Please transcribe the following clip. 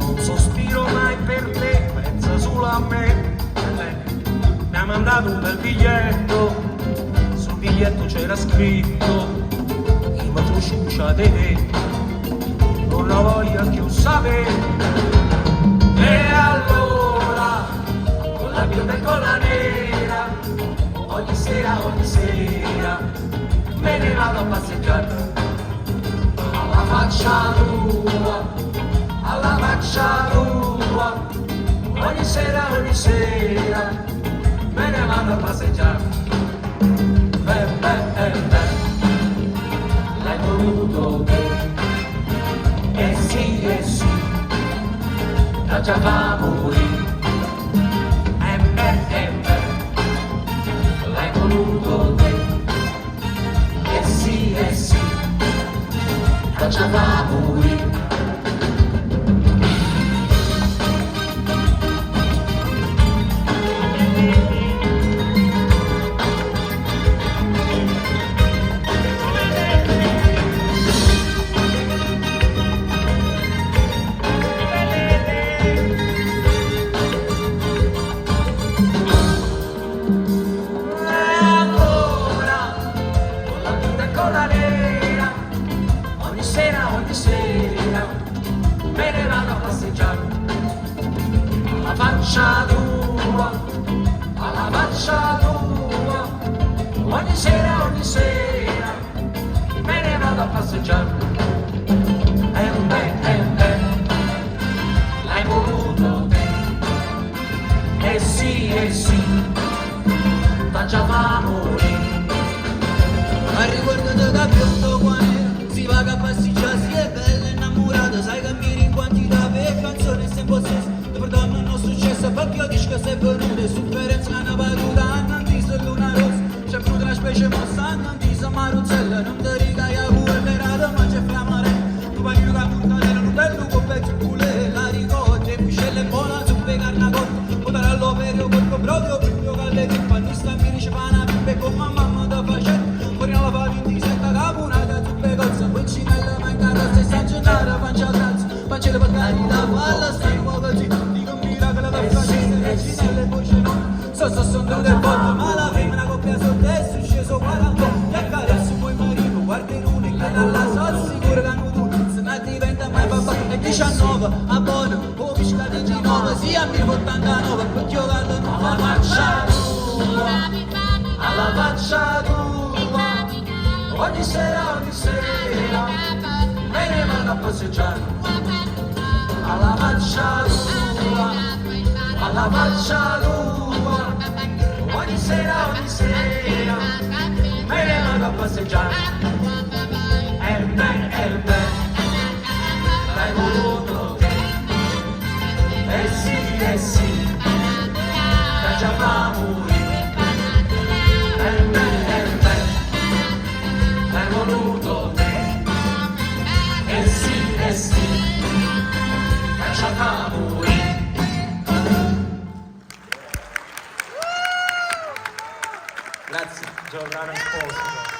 Non sospiro mai per te, pensa solo a me. Mi ha mandato un bel biglietto, sul biglietto c'era scritto: chi mi trusciuccia di te, non la voglio più sapere. E allora, con la bionda e con la nera, ogni sera, me ne vado a passeggiare. Alla faccia tua, alla faccia tua, ogni sera, me ne vado a passeggiare. L'hai voluto te, e sì, da già fa morire. L'hai voluto te, e sì, da già fa morire. Me ne vado a passeggiare alla faccia tua, alla faccia tua, ogni sera, me ne vado a passeggiare. L'hai voluto te, e sì, da già fa morire. Ma ricordate da piuttosto quando si va a passeggiare, si è bella innamorata, sai cammini in quantità per canzoni sem possesso, ti perdono non successo perché io dico che sei venuta, sofferenza che hanno paduta, non ti sei luna rossa, c'è più una specie mossa, non ti sei maruzzella, non ti riga io pure verata, ma c'è flamarella, tu paghi una puntatella, non bello con pezzo pure, la ricotta, e miscella buona, zuppe carna cotta, potere all'opera col brodo, più calle che fanno, sta mi dice pana, pippe con mamma da facendo, fuori alla fare in disetta capunata, zuppe cozza, poi cinella mancata, se sta giornata, pancia alzazza, pancia le battaglie da palla, stai un po' così, dico miracolo da facendo, cinelle e voce no, sono del botto, ma la femmina coppia sotto è succeso 40, e accarezzo poi marito, guarda in unica, dalla sono sicuro che hanno tu, se non diventa mai papà, e 19, a buono, o pisca di Genova, sia 1089, perché io guardo alla faccia tua, alla faccia tua, ogni sera, me ne vado a passeggiare, alla faccia tua, alla faccia tua, ogni sera, me ne vado a passeggiare. L'hai voluto te, e sì, da già fa morire. L'hai voluto te, e sì, da già fa morire. Grazie, Giordano Esposito.